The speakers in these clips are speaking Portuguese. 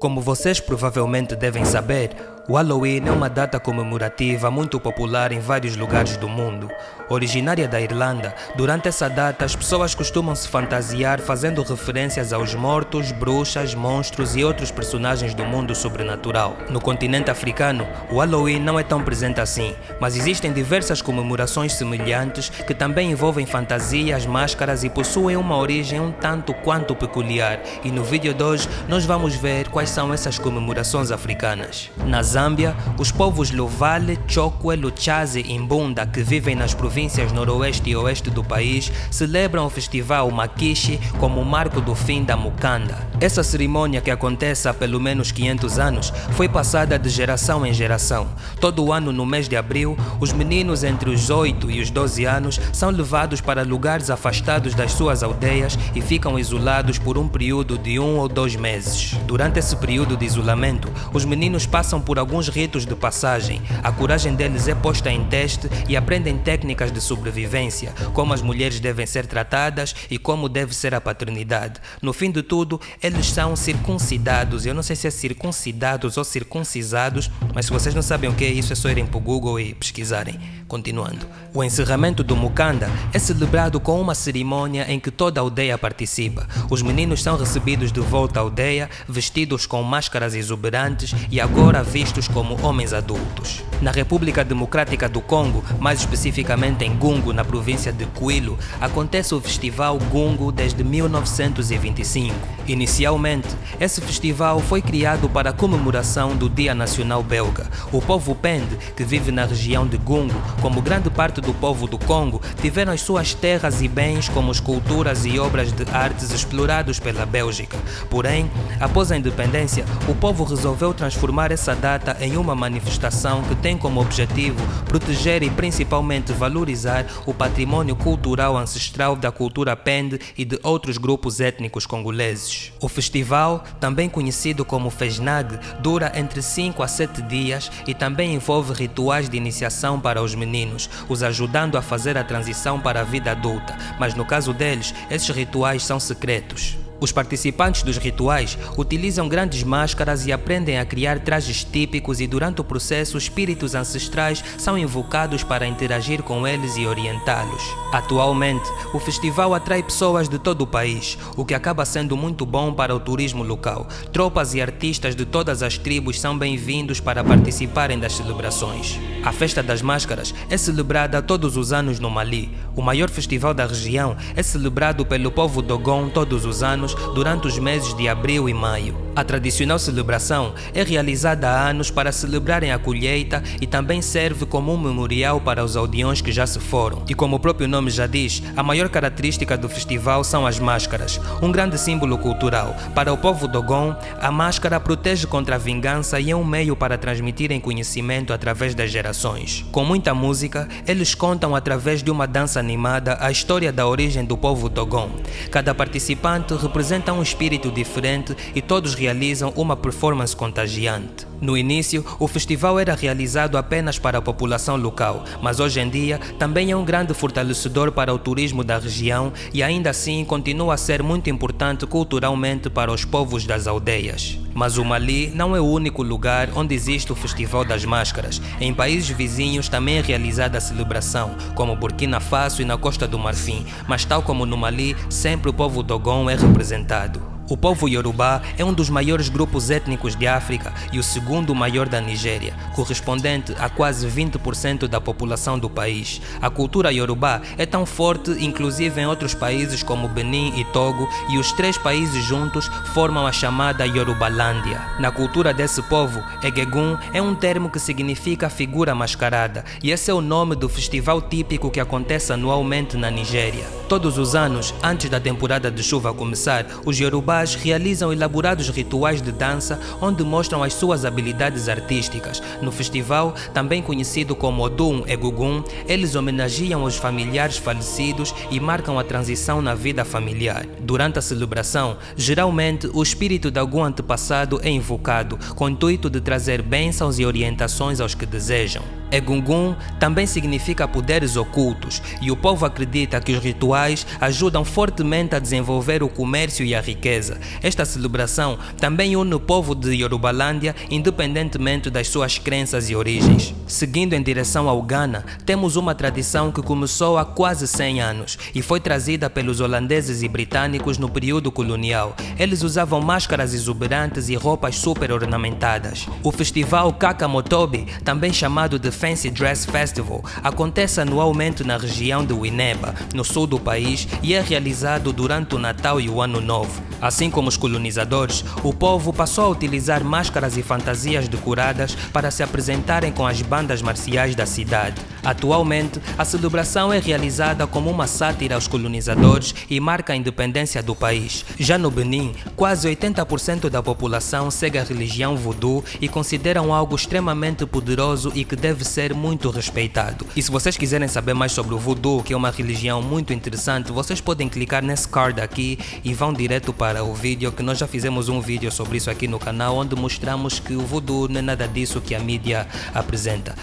Como vocês provavelmente devem saber, o Halloween é uma data comemorativa muito popular em vários lugares do mundo. Originária da Irlanda, durante essa data as pessoas costumam se fantasiar fazendo referências aos mortos, bruxas, monstros e outros personagens do mundo sobrenatural. No continente africano, o Halloween não é tão presente assim, mas existem diversas comemorações semelhantes que também envolvem fantasias, máscaras e possuem uma origem um tanto quanto peculiar. E no vídeo de hoje nós vamos ver quais são essas comemorações africanas. Na Zâmbia, os povos Luvale, Chokwe, Luchaze e Mbunda, que vivem nas províncias noroeste e oeste do país, celebram o festival Makishi como o marco do fim da Mukanda. Essa cerimônia, que acontece há pelo menos 500 anos, foi passada de geração em geração. Todo ano, no mês de abril, os meninos entre os 8 e os 12 anos são levados para lugares afastados das suas aldeias e ficam isolados por um período de 1 ou 2 meses. Durante esse período de isolamento, os meninos passam por alguns ritos de passagem. A coragem deles é posta em teste e aprendem técnicas de sobrevivência, como as mulheres devem ser tratadas e como deve ser a paternidade. No fim de tudo, eles são circuncidados. Eu não sei se é circuncidados ou circuncisados, mas se vocês não sabem o que é isso, é só irem para o Google e pesquisarem. Continuando. O encerramento do Mukanda é celebrado com uma cerimônia em que toda a aldeia participa. Os meninos são recebidos de volta à aldeia, vestidos com máscaras exuberantes e agora vistos como homens adultos. Na República Democrática do Congo, mais especificamente em Gungu, na província de Kwilu, acontece o festival Gungu desde 1925. Inicialmente, esse festival foi criado para a comemoração do Dia Nacional Belga. O povo Pende, que vive na região de Gungu, como grande parte do povo do Congo, tiveram as suas terras e bens como esculturas e obras de artes explorados pela Bélgica. Porém, após a independência, o povo resolveu transformar essa data em uma manifestação que tem como objetivo proteger e principalmente valorizar o patrimônio cultural ancestral da cultura Pende e de outros grupos étnicos congoleses. O festival, também conhecido como Fesnag, dura entre 5 a 7 dias e também envolve rituais de iniciação para os meninos, os ajudando a fazer a transição para a vida adulta, mas no caso deles, esses rituais são secretos. Os participantes dos rituais utilizam grandes máscaras e aprendem a criar trajes típicos, e durante o processo espíritos ancestrais são invocados para interagir com eles e orientá-los. Atualmente, o festival atrai pessoas de todo o país, o que acaba sendo muito bom para o turismo local. Tropas e artistas de todas as tribos são bem-vindos para participarem das celebrações. A Festa das Máscaras é celebrada todos os anos no Mali. O maior festival da região é celebrado pelo povo Dogon todos os anos durante os meses de abril e maio. A tradicional celebração é realizada há anos para celebrarem a colheita e também serve como um memorial para os aldeões que já se foram. E como o próprio nome já diz, a maior característica do festival são as máscaras, um grande símbolo cultural. Para o povo Dogon, a máscara protege contra a vingança e é um meio para transmitirem conhecimento através das gerações. Com muita música, eles contam através de uma dança animada a história da origem do povo Dogon. Cada participante representa um espírito diferente e todos realizam uma performance contagiante. No início, o festival era realizado apenas para a população local, mas hoje em dia também é um grande fortalecedor para o turismo da região e ainda assim continua a ser muito importante culturalmente para os povos das aldeias. Mas o Mali não é o único lugar onde existe o Festival das Máscaras. Em países vizinhos também é realizada a celebração, como Burkina Faso e na Costa do Marfim, mas tal como no Mali, sempre o povo Dogon é representado. O povo Yorubá é um dos maiores grupos étnicos de África e o segundo maior da Nigéria, correspondente a quase 20% da população do país. A cultura Yorubá é tão forte, inclusive em outros países como Benin e Togo, e os 3 países juntos formam a chamada Yorubalândia. Na cultura desse povo, Egegum é um termo que significa figura mascarada, e esse é o nome do festival típico que acontece anualmente na Nigéria. Todos os anos, antes da temporada de chuva começar, os Yorubás realizam elaborados rituais de dança onde mostram as suas habilidades artísticas. No festival, também conhecido como Odum Egugum, eles homenageiam os familiares falecidos e marcam a transição na vida familiar. Durante a celebração, geralmente o espírito de algum antepassado é invocado, com o intuito de trazer bênçãos e orientações aos que desejam. Egungun também significa poderes ocultos e o povo acredita que os rituais ajudam fortemente a desenvolver o comércio e a riqueza. Esta celebração também une o povo de Yorubalândia independentemente das suas crenças e origens. Seguindo em direção ao Ghana, temos uma tradição que começou há quase 100 anos e foi trazida pelos holandeses e britânicos no período colonial. Eles usavam máscaras exuberantes e roupas super ornamentadas. O festival Kakamotobi, também chamado de Fancy Dress Festival, acontece anualmente na região de Winneba, no sul do país, e é realizado durante o Natal e o Ano Novo. Assim como os colonizadores, o povo passou a utilizar máscaras e fantasias decoradas para se apresentarem com as bandas marciais da cidade. Atualmente, a celebração é realizada como uma sátira aos colonizadores e marca a independência do país. Já no Benin, quase 80% da população segue a religião voodoo e consideram algo extremamente poderoso e que deve ser muito respeitado. E se vocês quiserem saber mais sobre o voodoo, que é uma religião muito interessante, vocês podem clicar nesse card aqui e vão direto para o vídeo, que nós já fizemos um vídeo sobre isso aqui no canal, onde mostramos que o voodoo não é nada disso que a mídia apresenta.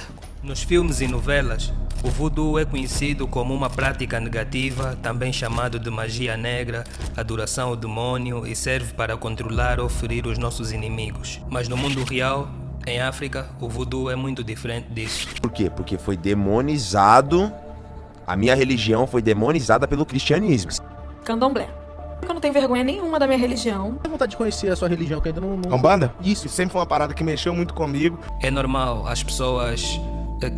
Nos filmes e novelas, o voodoo é conhecido como uma prática negativa, também chamado de magia negra, adoração ao demônio, e serve para controlar ou ferir os nossos inimigos. Mas no mundo real, em África, o voodoo é muito diferente disso. Por quê? Porque foi demonizado, a minha religião foi demonizada pelo cristianismo. Candomblé. Eu não tenho vergonha nenhuma da minha religião. Tenho vontade de conhecer a sua religião, que ainda não... Umbanda? Isso. Sempre foi uma parada que mexeu muito comigo. É normal as pessoas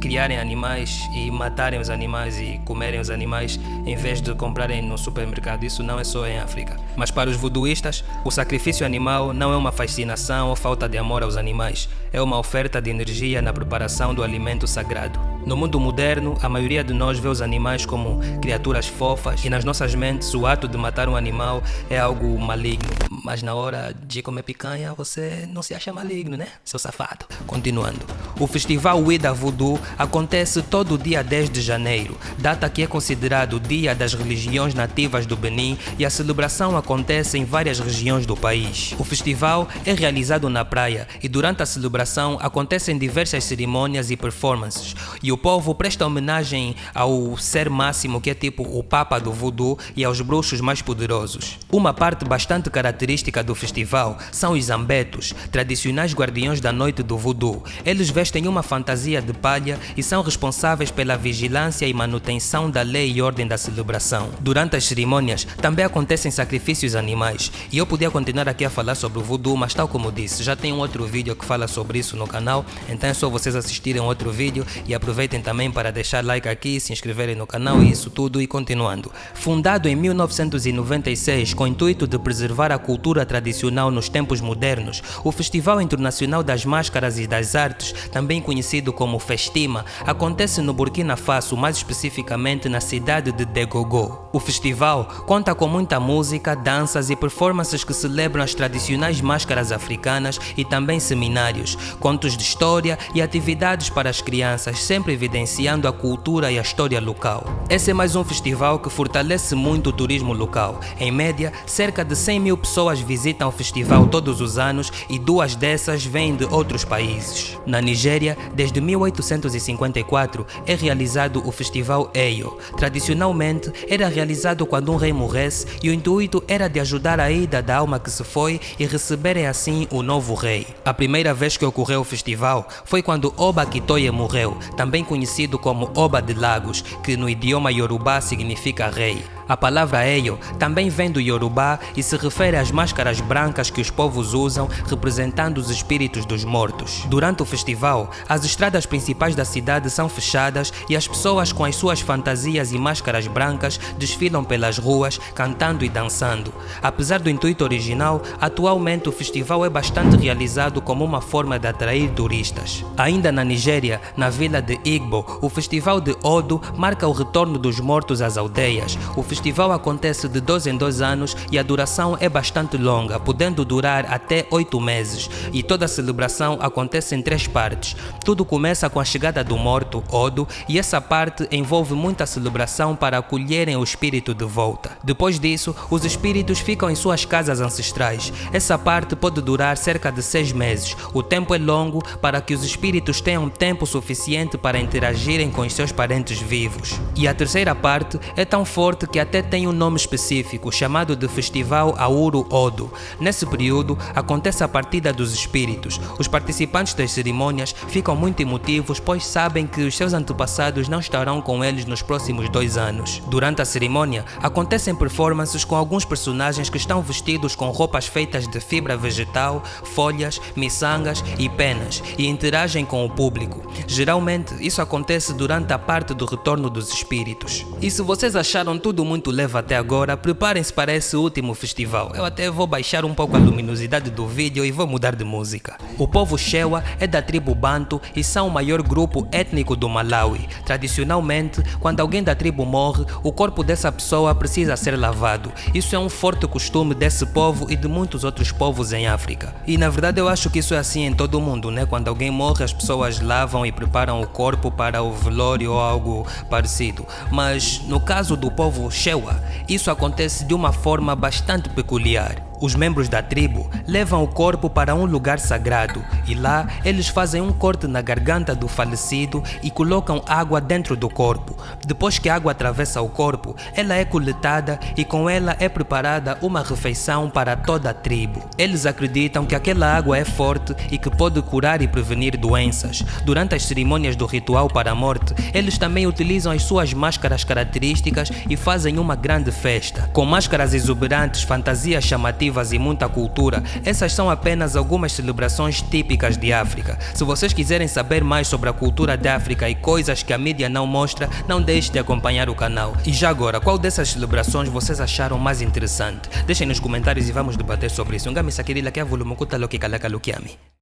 criarem animais e matarem os animais e comerem os animais em vez de comprarem no supermercado. Isso não é só em África. Mas para os voodooístas, o sacrifício animal não é uma fascinação ou falta de amor aos animais. É uma oferta de energia na preparação do alimento sagrado. No mundo moderno, a maioria de nós vê os animais como criaturas fofas e nas nossas mentes o ato de matar um animal é algo maligno. Mas na hora de comer picanha, você não se acha maligno, né, seu safado? Continuando. O festival Wida Voodoo acontece todo dia 10 de janeiro, data que é considerado o dia das religiões nativas do Benin, e a celebração acontece em várias regiões do país. O festival é realizado na praia e durante a celebração acontecem diversas cerimônias e performances, e o povo presta homenagem ao ser máximo, que é tipo o Papa do Voodoo, e aos bruxos mais poderosos. Uma parte bastante característica do festival são os zambetos, tradicionais guardiões da noite do Voodoo. Eles vestem uma fantasia de palha e são responsáveis pela vigilância e manutenção da lei e ordem da celebração. Durante as cerimônias também acontecem sacrifícios animais, e eu podia continuar aqui a falar sobre o Voodoo, mas tal como disse, já tem um outro vídeo que fala sobre isso no canal, então é só vocês assistirem outro vídeo e aproveitem também para deixar like aqui, se inscreverem no canal e isso tudo. E continuando. Fundado em 1996 com o intuito de preservar a cultura tradicional nos tempos modernos, o Festival Internacional das Máscaras e das Artes, também conhecido como Festima, acontece no Burkina Faso, mais especificamente na cidade de Degogo. O festival conta com muita música, danças e performances que celebram as tradicionais máscaras africanas e também seminários, contos de história e atividades para as crianças, sempre evidenciando a cultura e a história local. Esse é mais um festival que fortalece muito o turismo local. Em média, cerca de 100 mil pessoas visitam o festival todos os anos e 2 dessas vêm de outros países. Na Nigéria, desde 1854 é realizado o Festival Eyo. Tradicionalmente, era realizado quando um rei morresse e o intuito era de ajudar a ida da alma que se foi e receberem assim o novo rei. A primeira vez que ocorreu o festival foi quando Oba Kitoye morreu, também conhecido como Oba de Lagos, que no idioma Yorubá significa rei. A palavra Eyo também vem do Yorubá e se refere às máscaras brancas que os povos usam representando os espíritos dos mortos. Durante o festival, as estradas principais da cidade são fechadas e as pessoas com as suas fantasias e máscaras brancas desfilam pelas ruas, cantando e dançando. Apesar do intuito original, atualmente o festival é bastante realizado como uma forma de atrair turistas. Ainda na Nigéria, na vila de Igbo, o festival de Odo marca o retorno dos mortos às aldeias. O festival acontece de 2 em 2 anos e a duração é bastante longa, podendo durar até 8 meses. E toda a celebração acontece em 3 partes. Tudo começa com a chegada do morto, Odo, e essa parte envolve muita celebração para acolherem o espírito de volta. Depois disso, os espíritos ficam em suas casas ancestrais. Essa parte pode durar cerca de 6 meses. O tempo é longo para que os espíritos tenham tempo suficiente para interagirem com os seus parentes vivos. E a terceira parte é tão forte que até tem um nome específico, chamado de Festival Auro Odo. Nesse período, acontece a partida dos espíritos. Os participantes das cerimônias ficam muito emotivos, pois sabem que os seus antepassados não estarão com eles nos próximos 2 anos. Durante a cerimônia, acontecem performances com alguns personagens que estão vestidos com roupas feitas de fibra vegetal, folhas, miçangas e penas e interagem com o público. Geralmente, isso acontece durante a parte do retorno dos espíritos. E se vocês acharam tudo muito leve até agora, preparem-se para esse último festival. Eu até vou baixar um pouco a luminosidade do vídeo e vou mudar de música. O povo Shewa é da tribo Bantu e são o maior grupo étnico do Malawi. Tradicionalmente, quando alguém da tribo morre, o corpo dessa pessoa precisa ser lavado. Isso é um forte costume desse povo e de muitos outros povos em África. E na verdade eu acho que isso é assim em todo o mundo, né? Quando alguém morre, as pessoas lavam e preparam o corpo para o velório ou algo parecido. Mas no caso do povo Shewa, isso acontece de uma forma bastante peculiar. Os membros da tribo levam o corpo para um lugar sagrado e lá eles fazem um corte na garganta do falecido e colocam água dentro do corpo. Depois que a água atravessa o corpo, ela é coletada e com ela é preparada uma refeição para toda a tribo. Eles acreditam que aquela água é forte e que pode curar e prevenir doenças. Durante as cerimônias do ritual para a morte, eles também utilizam as suas máscaras características e fazem uma grande festa. Com máscaras exuberantes, fantasias chamativas e muita cultura, essas são apenas algumas celebrações típicas de África. Se vocês quiserem saber mais sobre a cultura da África e coisas que a mídia não mostra, não deixe de acompanhar o canal. E já agora, qual dessas celebrações vocês acharam mais interessante? Deixem nos comentários e vamos debater sobre isso. Ngami sakirila kia volume kutalo kikalaka lukiami.